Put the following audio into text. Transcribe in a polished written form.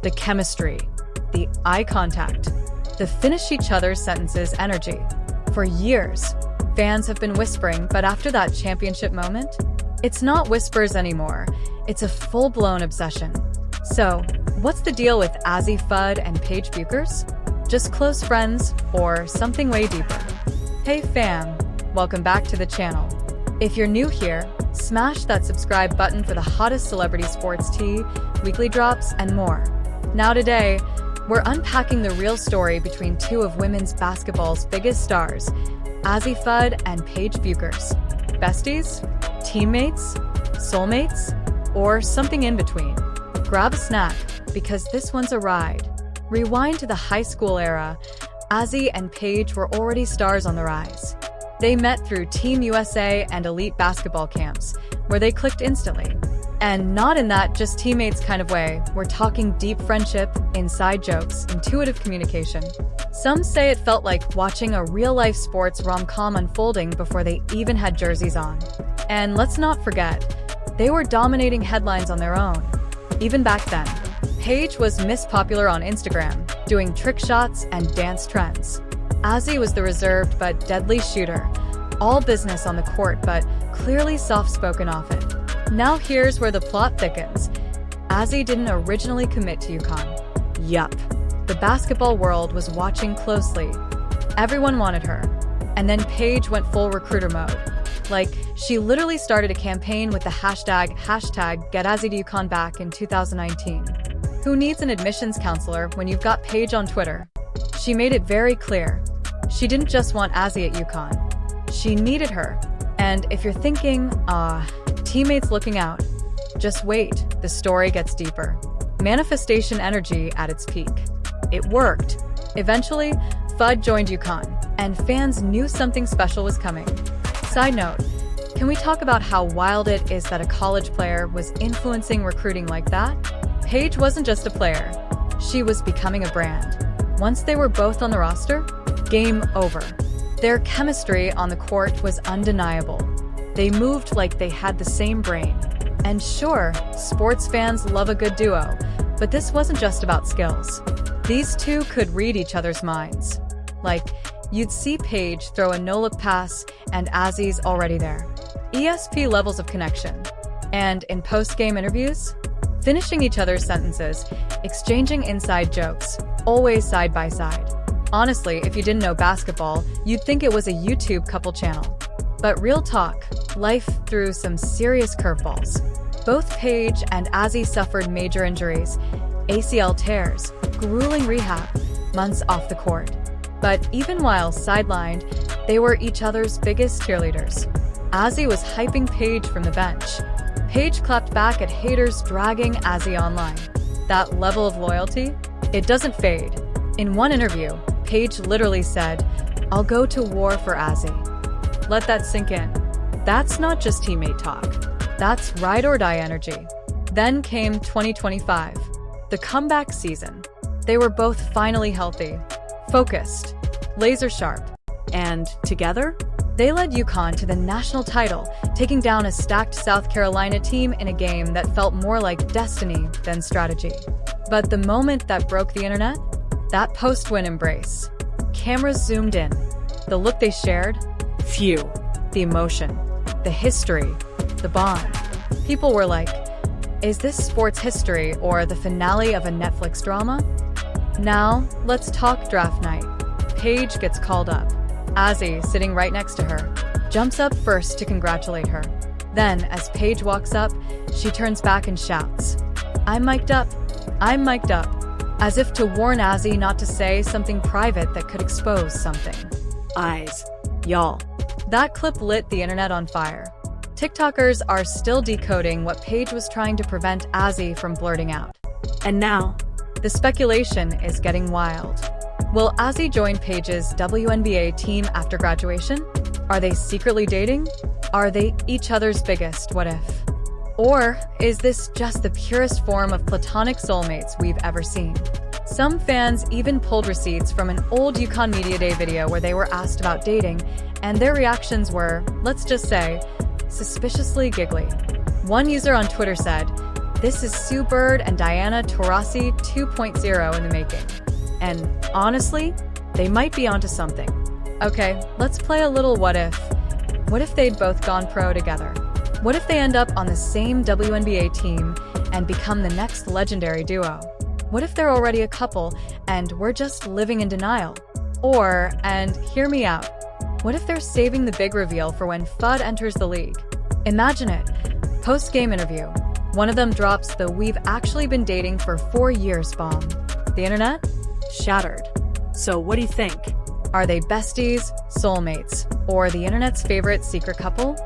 the chemistry, the eye contact, the finish each other's sentences energy. For years, fans have been whispering, but after that championship moment, it's not whispers anymore. It's a full-blown obsession. So, what's the deal with Azzi Fudd and Paige Bueckers? Just close friends or something way deeper? Hey fam, welcome back to the channel. If you're new here, smash that subscribe button for the hottest celebrity sports tea, weekly drops, and more. Now today, we're unpacking the real story between two of women's basketball's biggest stars, Azzi Fudd and Paige Bueckers. Besties? Teammates? Soulmates? Or something in between? Grab a snack, because this one's a ride. Rewind to the high school era. Azzi and Paige were already stars on the rise. They met through Team USA and elite basketball camps, where they clicked instantly. And not in that just teammates kind of way. We're talking deep friendship, inside jokes, intuitive communication. Some say it felt like watching a real-life sports rom-com unfolding before they even had jerseys on. And let's not forget, they were dominating headlines on their own. Even back then, Paige was Miss Popular on Instagram, doing trick shots and dance trends. Azzi was the reserved but deadly shooter, all business on the court but clearly soft-spoken often. Now here's where the plot thickens. Azzi didn't originally commit to UConn. Yup. The basketball world was watching closely. Everyone wanted her. And then Paige went full recruiter mode. Like, she literally started a campaign with the hashtag #GetAzziToUConn back in 2019. Who needs an admissions counselor when you've got Paige on Twitter? She made it very clear. She didn't just want Azzi at UConn. She needed her. And if you're thinking, teammates looking out, just wait, the story gets deeper. Manifestation energy at its peak. It worked. Eventually, Fudd joined UConn, and fans knew something special was coming. Side note, can we talk about how wild it is that a college player was influencing recruiting like that? Paige wasn't just a player. She was becoming a brand. Once they were both on the roster, game over. Their chemistry on the court was undeniable. They moved like they had the same brain. And sure, sports fans love a good duo, but this wasn't just about skills. These two could read each other's minds. Like, you'd see Paige throw a no-look pass and Azzi's already there. ESP levels of connection. And in post-game interviews, finishing each other's sentences, exchanging inside jokes, always side by side. Honestly, if you didn't know basketball, you'd think it was a YouTube couple channel. But real talk, life threw some serious curveballs. Both Paige and Azzi suffered major injuries, ACL tears, grueling rehab, months off the court. But even while sidelined, they were each other's biggest cheerleaders. Azzi was hyping Paige from the bench. Paige clapped back at haters dragging Azzi online. That level of loyalty, it doesn't fade. In one interview, Paige literally said, "I'll go to war for Azzi." Let that sink in. That's not just teammate talk. That's ride or die energy. Then came 2025, the comeback season. They were both finally healthy, focused, laser sharp, and together, they led UConn to the national title, taking down a stacked South Carolina team in a game that felt more like destiny than strategy. But the moment that broke the internet? That post-win embrace. Cameras zoomed in. The look they shared? Phew. The emotion. The history. The bond. People were like, is this sports history or the finale of a Netflix drama? Now, let's talk draft night. Paige gets called up. Azzi, sitting right next to her, jumps up first to congratulate her. Then, as Paige walks up, she turns back and shouts, "I'm mic'd up. I'm mic'd up," as if to warn Azzi not to say something private that could expose something. Eyes. Y'all. That clip lit the internet on fire. TikTokers are still decoding what Paige was trying to prevent Azzi from blurting out. And now, the speculation is getting wild. Will Azzi join Paige's WNBA team after graduation? Are they secretly dating? Are they each other's biggest what if? Or is this just the purest form of platonic soulmates we've ever seen? Some fans even pulled receipts from an old UConn Media Day video where they were asked about dating, and their reactions were, let's just say, suspiciously giggly. One user on Twitter said, This is Sue Bird and Diana Taurasi 2.0 in the making. And honestly, they might be onto something. Okay, let's play a little what if. What if they'd both gone pro together? What if they end up on the same WNBA team and become the next legendary duo? What if they're already a couple and we're just living in denial? Or, and hear me out, what if they're saving the big reveal for when Fudd enters the league? Imagine it. Post-game interview. One of them drops the "we've actually been dating for 4 years" bomb. The internet? Shattered. So what do you think? Are they besties, soulmates, or the internet's favorite secret couple?